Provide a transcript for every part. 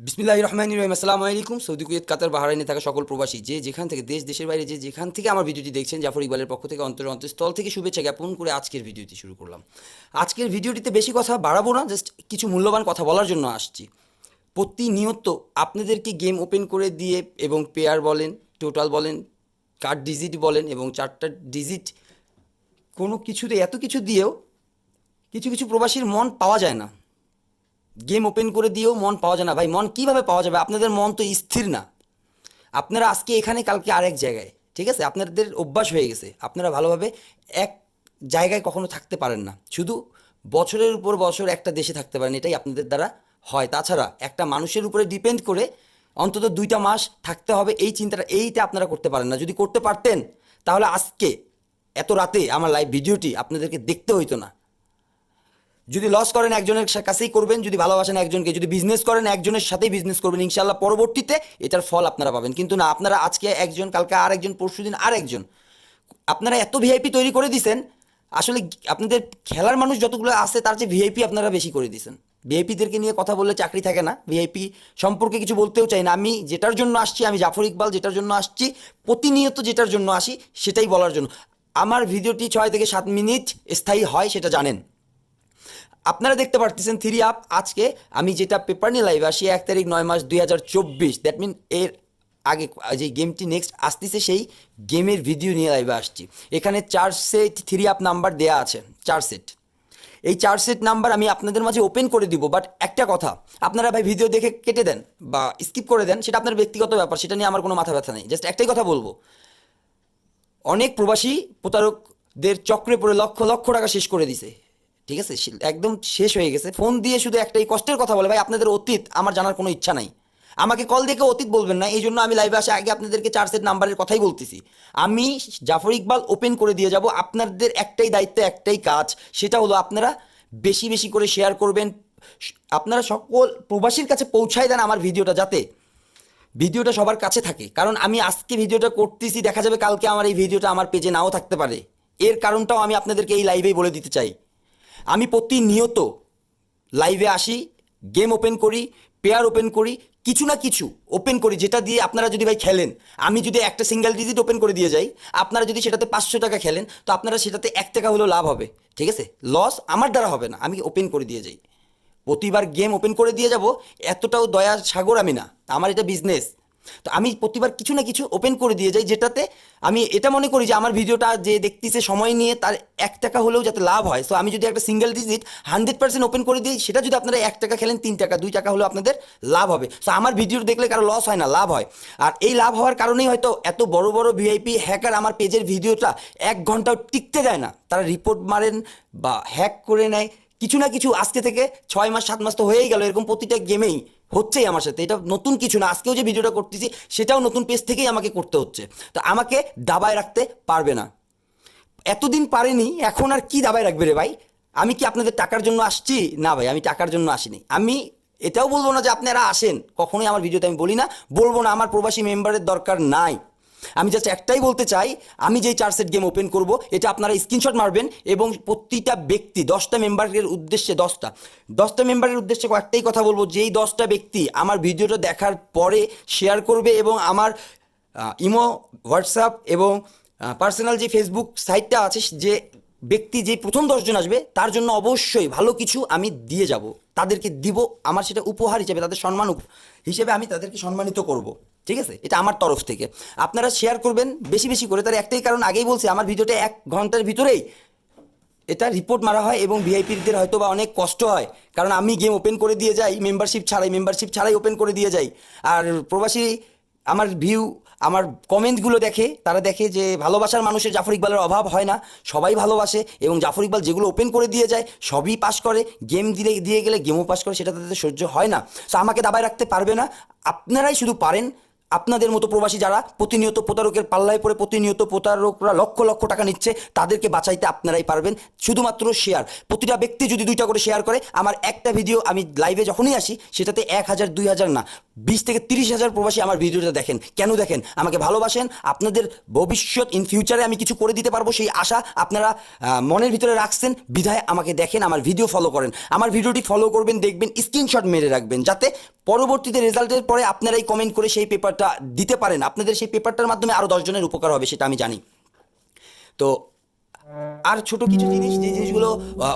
বিসমিল্লাহির রহমানির রহিম। আসসালামু আলাইকুম। সৌদি, কুয়েত, কাতার, বাহরাইনে থাকা সকল প্রবাসী যে যেখান থেকে দেশের বাইরে যে যেখান থেকে আমার ভিডিওটি দেখছেন, জাফর ইকবালের পক্ষ থেকে অন্তঃস্থল থেকে শুভেচ্ছা জ্ঞাপন করে আজকের ভিডিওটি শুরু করলাম। আজকের ভিডিওটিতে বেশি কথা বাড়াবো না, জাস্ট কিছু মূল্যবান কথা বলার জন্য আসছি। প্রতিনিয়ত আপনাদেরকে গেম ওপেন করে দিয়ে এবং পেয়ার বলেন, টোটাল বলেন, কার্ড ডিজিট বলেন এবং 4টা ডিজিট কোনো কিছুতে এত কিছু দিয়েও কিছু কিছু প্রবাসীর মন পাওয়া যায় না। গেম ওপেন করে দিয়েও মন পাওয়া যায় না। ভাই, মন কীভাবে পাওয়া যাবে? আপনাদের মন তো স্থির না। আপনারা আজকে এখানে, কালকে আরেক জায়গায়, ঠিক আছে? আপনাদের অভ্যাস হয়ে গেছে, আপনারা ভালোভাবে এক জায়গায় কখনো থাকতে পারেন না। শুধু বছরের উপর বছর একটা দেশে থাকতে পারেন, এটাই আপনাদের দ্বারা হয়। তাছাড়া একটা মানুষের উপরে ডিপেন্ড করে অন্তত 2টা মাস থাকতে হবে, এই চিন্তাটা এইটা আপনারা করতে পারেন না। যদি করতে পারতেন তাহলে আজকে এত রাতে আমার লাইভ ভিডিওটি আপনাদেরকে দেখতে হইতো না। যদি লস করেন একজনের কাছেই করবেন, যদি ভালোবাসেন একজনকে, যদি বিজনেস করেন একজনের সাথেই বিজনেস করবেন, ইনশাল্লাহ পরবর্তীতে এটার ফল আপনারা পাবেন। কিন্তু না, আপনারা আজকে একজন, কালকে আর একজন, পরশুদিন আর একজন, আপনারা এত ভিআইপি তৈরি করে দিছেন। আসলে আপনাদের খেলার মানুষ যতগুলো আছে তার চেয়ে ভিআইপি আপনারা বেশি করে দিছেন। ভিআইপিদেরকে নিয়ে কথা বললে চাকরি থাকে না, ভিআইপি সম্পর্কে কিছু বলতেও চাই না। আমি যেটার জন্য আসছি, আমি জাফর ইকবাল যেটার জন্য আসছি, প্রতিনিয়ত যেটার জন্য আসি সেটাই বলার জন্য। আমার ভিডিওটি 6 থেকে 7 মিনিট স্থায়ী হয়, সেটা জানেন। আপনারা দেখতে পারতেছেন 3 আপ। আজকে আমি যেটা পেপার নিয়ে লাইভে আসি 1 তারিখ 9 মাস 2024, দ্যাট মিন এর আগে যে গেমটি নেক্সট আসতেছে সেই গেমের ভিডিও নিয়ে লাইভে আসছি। এখানে 4 সেট 3 আপ নাম্বার দেয়া আছে, 4 সেট। এই 4 সেট নাম্বার আমি আপনাদের মাঝে ওপেন করে দিব। বাট একটা কথা, আপনারা ভাই ভিডিও দেখে কেটে দেন বা স্কিপ করে দেন, সেটা আপনার ব্যক্তিগত ব্যাপার, সেটা নিয়ে আমার কোনো মাথা ব্যথা নেই। জাস্ট একটাই কথা বলবো, অনেক প্রবাসী প্রতারকদের চক্রে পড়ে লক্ষ লক্ষ টাকা শেষ করে দিছে। ঠিক আছে, একদম শেষ হয়ে গেছে। ফোন দিয়ে শুধু একটাই কষ্টের কথা বলে, ভাই আপনাদের অতীত আমার জানার কোনো ইচ্ছা নাই। আমাকে কল দেখে অতীত বলবেন না, এই জন্য আমি লাইভে আসে আগে আপনাদেরকে 4 সেট নাম্বারের কথাই বলতেছি। আমি জাফর ইকবাল ওপেন করে দিয়ে যাব। আপনাদের একটাই দায়িত্ব, একটাই কাজ, সেটা হলো আপনারা বেশি বেশি করে শেয়ার করবেন। আপনারা সকল প্রবাসীর কাছে পৌঁছায় দেন আমার ভিডিওটা, যাতে ভিডিওটা সবার কাছে থাকে। কারণ আমি আজকে ভিডিওটা করতেছি, দেখা যাবে কালকে আমার এই ভিডিওটা আমার পেজে নাও থাকতে পারে। এর কারণটাও আমি আপনাদেরকে এই লাইভেই বলে দিতে চাই। আমি প্রতিনিয়ত লাইভে আসি, গেম ওপেন করি, পেয়ার ওপেন করি, কিছু না কিছু ওপেন করি, যেটা দিয়ে আপনারা যদি ভাই খেলেন, আমি যদি একটা সিঙ্গেল ডিজিট ওপেন করে দিয়ে যাই, আপনারা যদি সেটাতে 500 টাকা খেলেন, তো আপনারা সেটাতে 1 টাকা হলেও লাভ হবে। ঠিক আছে, লস আমার দ্বারা হবে না, আমি ওপেন করে দিয়ে যাই। প্রতিবার গেম ওপেন করে দিয়ে যাব, এতটাও দয়ার সাগর আমি না, আমার এটা বিজনেস। তো আমি প্রতিবার কিছু না কিছু ওপেন করে দিয়ে যাই, যেটাতে আমি এটা মনে করি যে আমার ভিডিওটা যে দেখতেছে সময় নিয়ে তার 1 টাকা হলেও যাতে লাভ হয়। সো আমি যদি একটা সিঙ্গেল ডিজিট 100% ওপেন করে দিই, সেটা যদি আপনারা 1 টাকা খেলেন, 3 টাকা 2 টাকা হলেও আপনাদের লাভ হবে। সো আমার ভিডিও দেখলে কারো লস হয় না, লাভ হয়। আর এই লাভ হওয়ার কারণেই হয়তো এত বড় বড় ভিআইপি হ্যাকার আমার পেজের ভিডিওটা 1 ঘন্টাও টিকতে দেয় না। তারা রিপোর্ট মারেন বা হ্যাক করে নেয় কিছু না কিছু। আজকে থেকে 6 মাস 7 মাস তো হয়েই গেল, এরকম প্রতিটা গেমেই হচ্ছেই আমার সাথে। এটা নতুন কিছু না, আজকেও যে ভিডিওটা করতেছি সেটাও নতুন পেজ থেকেই আমাকে করতে হচ্ছে। তো আমাকে দাবায় রাখতে পারবে না, এতদিন পারেনি, এখন আর কি দাবায় রাখবে রে ভাই? আমি কি আপনাদের টাকার জন্য আসছি? না ভাই, আমি টাকার জন্য আসিনি। আমি এটাও বলবো না যে আপনারা আসেন, কখনোই আমার ভিডিওতে আমি বলি না, বলবো না। আমার প্রবাসী মেম্বারের দরকার নাই। আমি জাস্ট একটাই বলতে চাই, আমি যেই 4 সেট গেম ওপেন করব, এটা আপনারা স্ক্রিনশট মারবেন এবং প্রতিটা ব্যক্তি 10টা মেম্বারের উদ্দেশ্যে, 10টা মেম্বারের উদ্দেশ্যে একটাই কথা বলবো, যেই 10টা ব্যক্তি আমার ভিডিওটা দেখার পরে শেয়ার করবে এবং আমার ইমো, হোয়াটসঅ্যাপ এবং পার্সোনাল যে ফেসবুক সাইটটা আছে, যে ব্যক্তি যে প্রথম 10 জন আসবে তার জন্য অবশ্যই ভালো কিছু আমি দিয়ে যাব, তাদেরকে দিব। আমার সেটা উপহার হিসেবে, তাদের সম্মান হিসেবে আমি তাদেরকে সম্মানিত করব। ঠিক আছে, এটা আমার তরফ থেকে। আপনারা শেয়ার করবেন বেশি বেশি করে, তার একটাই কারণ, আগেই বলছি, আমার ভিডিওটা 1 ঘন্টার ভিতরেই এটা রিপোর্ট মারা হয় এবং ভিআইপিদের হয়তো বা অনেক কষ্ট হয়, কারণ আমি গেম ওপেন করে দিয়ে যাই মেম্বারশিপ ছাড়াই ওপেন করে দিয়ে যাই। আর প্রবাসী আমার ভিউ, আমার কমেন্টগুলো দেখে, তারা দেখে যে ভালোবাসার মানুষের জাফর ইকবালের অভাব হয় না, সবাই ভালোবাসে। এবং জাফর ইকবাল যেগুলো ওপেন করে দিয়ে যায় সবই পাস করে, গেম দিয়ে গেলে গেমও পাস করে, সেটা তাদের সহ্য হয় না। সো আমাকে দাবায় রাখতে পারবে না, আপনারাই শুধু পারেন। আপনাদের মতো প্রবাসী যারা প্রতিনিয়ত প্রতারকের পাল্লায় পড়ে, প্রতিনিয়ত প্রতারকরা লক্ষ লক্ষ টাকা নিচ্ছে, তাদেরকে বাঁচাইতে আপনারাই পারবেন। শুধুমাত্র শেয়ার, প্রতিটা ব্যক্তি যদি 2টা করে শেয়ার করে, আমার একটা ভিডিও আমি লাইভে যখনই আসি সেটাতে 1000 2000 না, 20 থেকে 30 হাজার প্রবাসী আমার ভিডিওটা দেখেন। কেন দেখেন? আমাকে ভালোবাসেন, আপনাদের ভবিষ্যৎ ইন ফিউচারে আমি কিছু করে দিতে পারবো সেই আশা আপনারা মনের ভিতরে রাখছেন, বিধায় আমাকে দেখেন, আমার ভিডিও ফলো করেন। আমার ভিডিওটি ফলো করবেন, দেখবেন, স্ক্রিনশট মেরে রাখবেন, যাতে পরবর্তীতে রেজাল্টের পরে আপনারাই কমেন্ট করে সেই পেপারটা দিতে পারেন। আপনাদের সেই পেপারটার মাধ্যমে আরও 10 জনের উপকার হবে, সেটা আমি জানি। তো আর ছোট কিছু জিনিস, যে জিনিসগুলো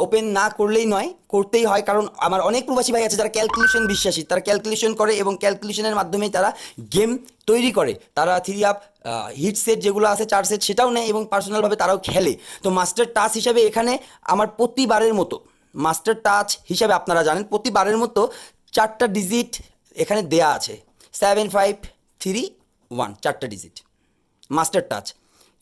ওপেন না করলেই নয়, করতেই হয়, কারণ আমার অনেক প্রবাসী ভাই আছে যারা ক্যালকুলেশন বিশ্বাসী, তারা ক্যালকুলেশন করে এবং ক্যালকুলেশনের মাধ্যমেই তারা গেম তৈরি করে। তারা 3 আপ হিট সেট যেগুলো আছে 4 সেট সেটাও নেয় এবং পার্সোনালভাবে তারাও খেলে। তো মাস্টার টাচ হিসাবে এখানে আমার প্রতিবারের মতো, মাস্টার টাচ হিসাবে আপনারা জানেন প্রতিবারের মতো 4টা ডিজিট এখানে দেয়া আছে, 7531, 4টা ডিজিট মাস্টার টাচ।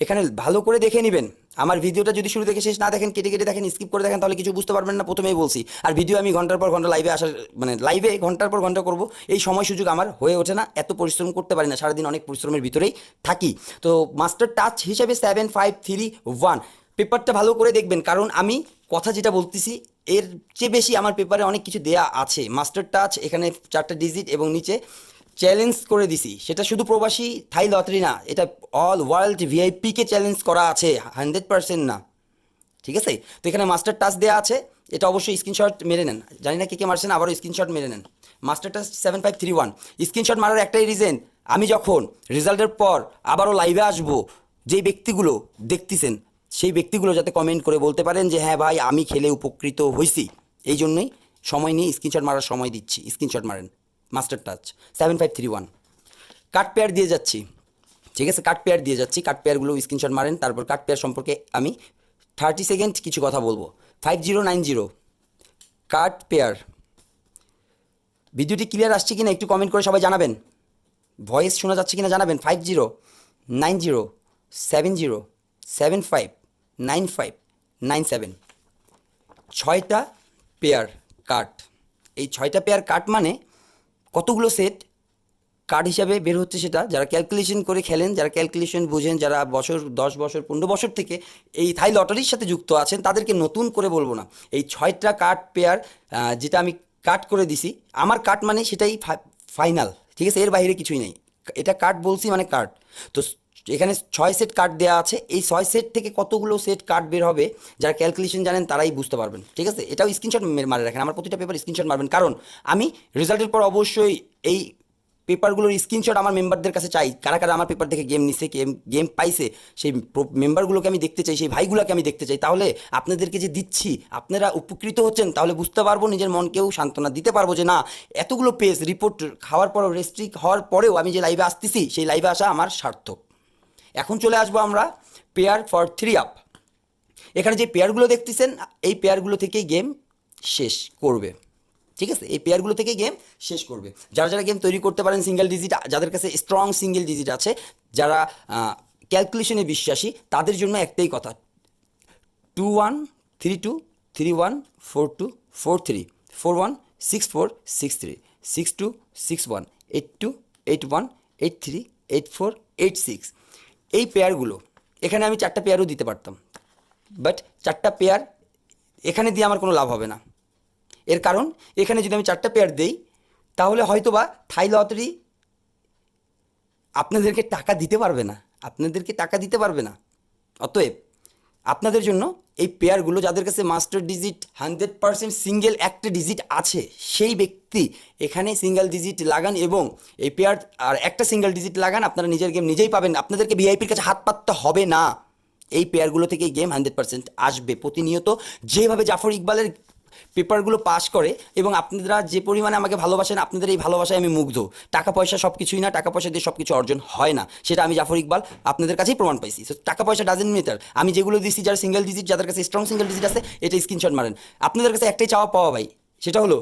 এখানে ভালো করে দেখে নেবেন। আমার ভিডিওটা যদি শুরু থেকে শেষ না দেখেন, কেটে কেটে দেখেন, স্কিপ করে দেখেন, তাহলে কিছু বুঝতে পারবেন না, প্রথমেই বলছি। আর ভিডিও আমি ঘন্টার পর ঘন্টা লাইভে আসার, মানে লাইভে ঘন্টার পর ঘন্টা করব, এই সময় সুযোগ আমার হয়ে ওঠে না, এত পরিশ্রম করতে পারি না, সারাদিন অনেক পরিশ্রমের ভিতরেই থাকি। তো মাস্টার টাচ হিসাবে 7531 পেপারটা ভালো করে দেখবেন, কারণ আমি কথা যেটা বলতেছি এর চেয়ে বেশি আমার পেপারে অনেক কিছু দেয়া আছে। মাস্টার টাচ এখানে 4টা ডিজিট এবং নিচে চ্যালেঞ্জ করে দিছি, সেটা শুধু প্রবাসী থাই লটারি না, এটা অল ওয়ার্ল্ড ভিআইপিকে চ্যালেঞ্জ করা আছে, 100% না, ঠিক আছে? তো এখানে মাস্টার টাচ দেওয়া আছে, এটা অবশ্যই স্ক্রিনশট মেরে নেন। জানি না কে কে মারছেন, আবারও স্ক্রিনশট মেরে নেন। মাস্টার টাচ 7531 স্ক্রিনশট মারার একটাই রিজন, আমি যখন রেজাল্টের পর আবারও লাইভে আসবো, যেই ব্যক্তিগুলো দেখতেছেন সেই ব্যক্তিগুলো যাতে কমেন্ট করে বলতে পারেন যে হ্যাঁ ভাই আমি খেলে উপকৃত হয়েছি। এই জন্যই সময় নিয়ে স্ক্রিনশট মারার সময় দিচ্ছি, স্ক্রিনশট মারেন। মাস্টার টাচ 7531 কাট পেয়ার দিয়ে যাচ্ছি, ঠিক আছে? কাট পেয়ার দিয়ে যাচ্ছি, কাট পেয়ারগুলো স্ক্রিনশট মারেন। তারপর কাট পেয়ার সম্পর্কে আমি 30 সেকেন্ড কিছু কথা বলবো। 5090 কাট পেয়ার। ভিডিওটি ক্লিয়ার আসছে কিনা একটু কমেন্ট করে সবাই জানাবেন, ভয়েস শোনা যাচ্ছে কিনা জানাবেন। 509070759597 6টা পেয়ার কাট। এই 6টা পেয়ার কাট মানে কতগুলো সেট কার্ড হিসাবে বের হচ্ছে, সেটা যারা ক্যালকুলেশন করে খেলেন, যারা ক্যালকুলেশন বুঝেন, যারা বছর 10 বছর 15 বছর থেকে এই থাই লটারির সাথে যুক্ত আছেন, তাদেরকে নতুন করে বলবো না। এই 6টা কার্ড পেয়ার যেটা আমি কাট করে দিছি, আমার কাট মানে সেটাই ফাইনাল, ঠিক আছে? এর বাইরে কিছুই নেই, এটা কাট বলছি মানে কাট। তো এখানে 6 সেট কার্ড দেওয়া আছে, এই 6 সেট থেকে কতগুলো সেট কার্ড বের হবে যারা ক্যালকুলেশন জানেন তারাই বুঝতে পারবেন, ঠিক আছে? এটাও স্ক্রিনশট মারে রাখেন, আমার প্রতিটা পেপার স্ক্রিনশট মারবেন, কারণ আমি রেজাল্টের পর অবশ্যই এই পেপারগুলোর স্ক্রিনশট আমার মেম্বারদের কাছে চাই। কারা কারা আমার পেপার থেকে গেম নিছে, গেম পাইছে, সেই মেম্বারগুলোকে আমি দেখতে চাই, সেই ভাইগুলোকে আমি দেখতে চাই। তাহলে আপনাদেরকে যে দিচ্ছি আপনারা উপকৃত হচ্ছেন, তাহলে বুঝতে পারবো, নিজের মনকেও সান্ত্বনা দিতে পারবো যে না, এতগুলো পেজ রিপোর্ট খাওয়ার পরও, রেস্ট্রিক্ট হওয়ার পরেও আমি যে লাইভে আসতেছি, সেই লাইভে আসা আমার সার্থক। এখন চলে আসবো আমরা পেয়ার ফর 3 আপ। এখানে যে পেয়ারগুলো দেখতেছেন, এই পেয়ারগুলো থেকেই গেম শেষ করবে, ঠিক আছে? এই পেয়ারগুলো থেকে গেম শেষ করবে। যারা যারা গেম তৈরি করতে পারেন সিঙ্গেল ডিজিট, যাদের কাছে স্ট্রং সিঙ্গেল ডিজিট আছে, যারা ক্যালকুলেশনে বিশ্বাসী, তাদের জন্য একটাই কথা, 2132314243416463 62618281838486। এই পেয়ারগুলো এখানে আমি 4টা পেয়ারও দিতে পারতাম, বাট 4টা পেয়ার এখানে দিয়ে আমার কোনো লাভ হবে না। এর কারণ এখানে যদি আমি 4টা পেয়ার দেই, তাহলে হয়তোবা থাই লটারি আপনাদেরকে টাকা দিতে পারবে না, আপনাদেরকে টাকা দিতে পারবে না। অতএব আপনাদের জন্য এই পেয়ারগুলো, যাদের কাছে মাস্টার ডিজিট 100% সিঙ্গেল একটা ডিজিট আছে, সেই ব্যক্তি এখানে সিঙ্গেল ডিজিট লাগান এবং এই পেয়ার আর একটা সিঙ্গেল ডিজিট লাগান, আপনারা নিজের গেম নিজেই পাবেন, আপনাদেরকে ভিআইপির কাছে হাত পাততে হবে না। এই পেয়ারগুলো থেকে গেম 100% আসবে প্রতিনিয়ত, যেভাবে জাফর ইকবালের পেপারগুলো পাস করে। এবং আপনারা যে পরিমাণে আমাকে ভালোবাসেন, আপনাদের এই ভালোবাসায় আমি মুগ্ধ। টাকা পয়সা সব কিছুই না, টাকা পয়সা দিয়ে সব কিছু অর্জন হয় না, সেটা আমি জাফর ইকবাল আপনাদের কাছেই প্রমাণ পাইছি। সো টাকা পয়সা ডাজেন্ট ম্যাটার। আমি যেগুলো দিচ্ছি, যারা সিঙ্গেল ডিজিট, যাদের কাছে স্ট্রং সিঙ্গেল ডিজিট আছে, এটা স্ক্রিনশট মারেন। আপনাদের কাছে একটাই চাওয়া পাওয়া ভাই, সেটা হলো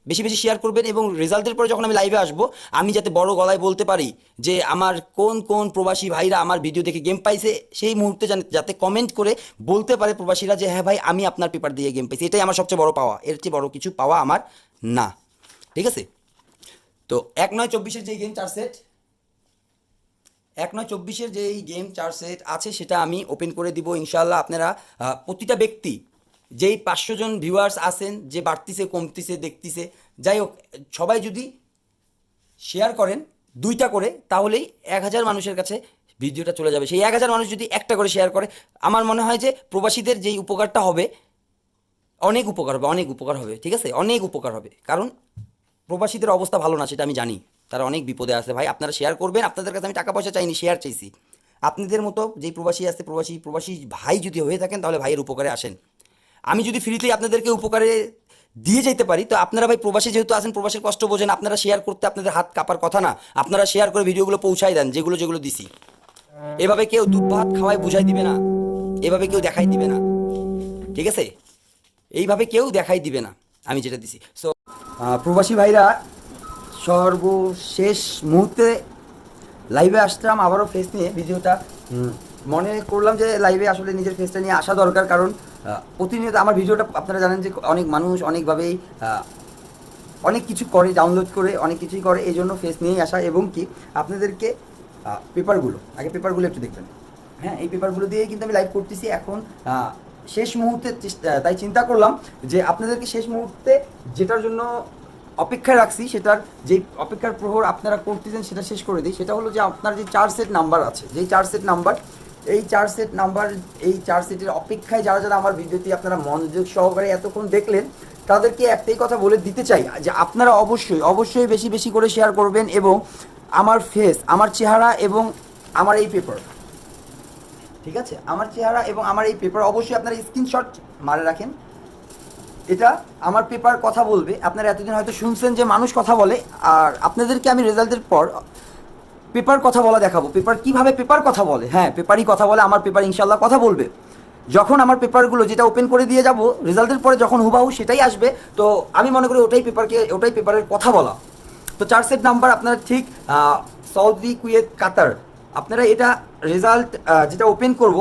বেশি বেশি শেয়ার করবেন এবং রেজাল্টের পরে যখন আমি লাইভে আসবো, আমি যাতে বড় গলায় বলতে পারি যে আমার কোন কোন প্রবাসী ভাইরা আমার ভিডিও দেখে গেম পাইছে, সেই মুহূর্তে যাতে কমেন্ট করে বলতে পারে প্রবাসীরা যে হ্যাঁ ভাই আমি আপনার পেপার দিয়ে গেম পাইছি। এটাই আমার সবচেয়ে বড় পাওয়া, এর চেয়ে বড় কিছু পাওয়া আমার না, ঠিক আছে? তো 1924-এর যে গেম 4 সেট, 1924-এর যে গেম 4 সেট আছে, সেটা আমি ওপেন করে দিব ইনশাল্লাহ। আপনারা প্রতিটা ব্যক্তি, যেই 500 জন ভিউয়ার্স আছেন, যে বাড়তিছে কমতিছে দেখতিছে, যাই হোক, সবাই যদি শেয়ার করেন 2টা করে, তাহলেই 1000 মানুষের কাছে ভিডিওটা চলে যাবে। সেই 1000 মানুষ যদি একটা করে শেয়ার করে, আমার মনে হয় যে প্রবাসীদের যেই উপকারটা হবে, অনেক উপকার হবে, অনেক উপকার হবে, ঠিক আছে, অনেক উপকার হবে। কারণ প্রবাসীদের অবস্থা ভালো না, সেটা আমি জানি, তারা অনেক বিপদে আছে ভাই। আপনারা শেয়ার করবেন, আপনাদের কাছে আমি টাকা পয়সা চাইনি, শেয়ার চাইছি। আপনাদের মতো যেই প্রবাসী আছে, প্রবাসী ভাই যদি হয়ে থাকেন, তাহলে ভাইয়ের উপকারে আসেন। আমি যদি ফ্রিতেই আপনাদেরকে উপকারে দিয়ে যেতে পারি, তো আপনারা ভাই প্রবাসী যেহেতু আছেন, প্রবাসের কষ্ট বোঝেন, আপনারা শেয়ার করতে আপনাদের হাত কাঁপার কথা না। আপনারা শেয়ার করে ভিডিওগুলো পৌঁছাই দেন, যেগুলো যেগুলো দিছি। এভাবে কেউ দুধ ভাত খাওয়ায় বুঝাই দিবে না, এভাবে কেউ দেখাই দিবে না, ঠিক আছে, এইভাবে কেউ দেখাই দিবে না আমি যেটা দিছি। সো প্রবাসী ভাইরা, সর্বশেষ মুহূর্তে লাইভে আসলাম আবারও ফেস নিয়ে ভিডিওটা। মনে করলাম যে লাইভে আসলে নিজের ফেসটা নিয়ে আসা দরকার, কারণ প্রতিনিয়ত আমার ভিডিওটা আপনারা জানেন যে অনেক মানুষ অনেকভাবেই অনেক কিছু করে, ডাউনলোড করে অনেক কিছুই করে, এই জন্য ফেস নিয়েই আসা। এবং কি আপনাদেরকে পেপারগুলো একটু দেখবেন। হ্যাঁ, এই পেপারগুলো দিয়েই কিন্তু আমি লাইভ করতেছি এখন শেষ মুহূর্তে। তাই চিন্তা করলাম যে আপনাদেরকে শেষ মুহূর্তে যেটার জন্য অপেক্ষায় রাখছি, সেটার যেই অপেক্ষার প্রহর আপনারা করতেছেন, সেটা শেষ করে দিই। সেটা হলো যে আপনার যে 4 সেট নাম্বার আছে, যেই 4 সেট নাম্বার, এই 4 সেট নাম্বার, এই 4 সেটের অপেক্ষায় যারা যারা আমার ভিডিওটি আপনারা মনোযোগ সহকারে এতক্ষণ দেখলেন, তাদেরকে একটাই কথা বলে দিতে চাই যে আপনারা অবশ্যই অবশ্যই বেশি বেশি করে শেয়ার করবেন, এবং আমার ফেস, আমার চেহারা এবং আমার এই পেপার, ঠিক আছে, আমার চেহারা এবং আমার এই পেপার অবশ্যই আপনারা স্ক্রিনশট মারে রাখেন। এটা আমার পেপার কথা বলবে। আপনারা এতদিন হয়তো শুনছেন যে মানুষ কথা বলে, আর আপনাদেরকে আমি রেজাল্টের পর পেপার কথা বলা দেখাবো। পেপার কিভাবে পেপার কথা বলে, হ্যাঁ পেপারই কথা বলে, আমার পেপার ইনশাল্লাহ কথা বলবে। যখন আমার পেপারগুলো যেটা ওপেন করে দিয়ে যাব, রেজাল্টের পরে যখন হুবাহু সেটাই আসবে, তো আমি মনে করি ওটাই পেপারের কথা বলা। তো 4 সেট নাম্বার আপনারা ঠিক সৌদি, কুয়েত, কাতার, আপনারা এটা রেজাল্ট যেটা ওপেন করব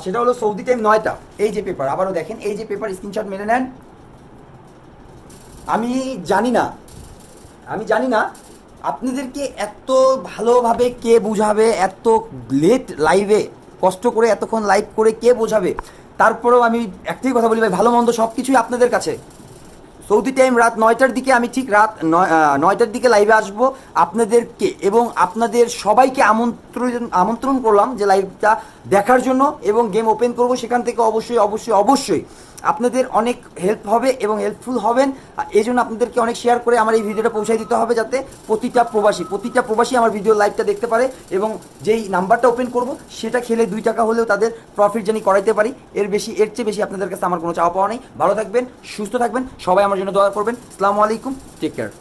সেটা হলো সৌদি টাইম 9টা। এই যে পেপার, আবারও দেখেন, এই যে পেপার, স্ক্রিনশট মেরে নেন। আমি জানি না আপনাদেরকে এত ভালোভাবে কে বোঝাবে, এত লেট লাইভে কষ্ট করে এতক্ষণ লাইভ করে কে বোঝাবে। তারপরেও আমি একটাই কথা বলি ভাই, ভালো মন্দ সব কিছুই আপনাদের কাছে। সৌদি টাইম রাত 9টার দিকে, আমি ঠিক রাত 9টার দিকে লাইভে আসবো আপনাদেরকে, এবং আপনাদের সবাইকে আমন্ত্রণ করলাম যে লাইভটা দেখার জন্য, এবং গেম ওপেন করব। সেখান থেকে অবশ্যই অবশ্যই অবশ্যই আপনাদের অনেক হেল্প হবে এবং হেল্পফুল হবেন। এই জন্য আপনাদেরকে অনেক শেয়ার করে আমার এই ভিডিওটা পৌঁছায় দিতে হবে, যাতে প্রতিটা প্রবাসী আমার ভিডিও লাইভটা দেখতে পারে, এবং যেই নাম্বারটা ওপেন করব সেটা খেলে 2 টাকা হলেও তাদের প্রফিট জানি করাইতে পারি। এর চেয়ে বেশি আপনাদের কাছে আমার কোনো চাওয়া পাওয়া নেই। ভালো থাকবেন, সুস্থ থাকবেন, সবাই আমার জন্য দোয়া করবেন। আসসালামু আলাইকুম, টেক কেয়ার।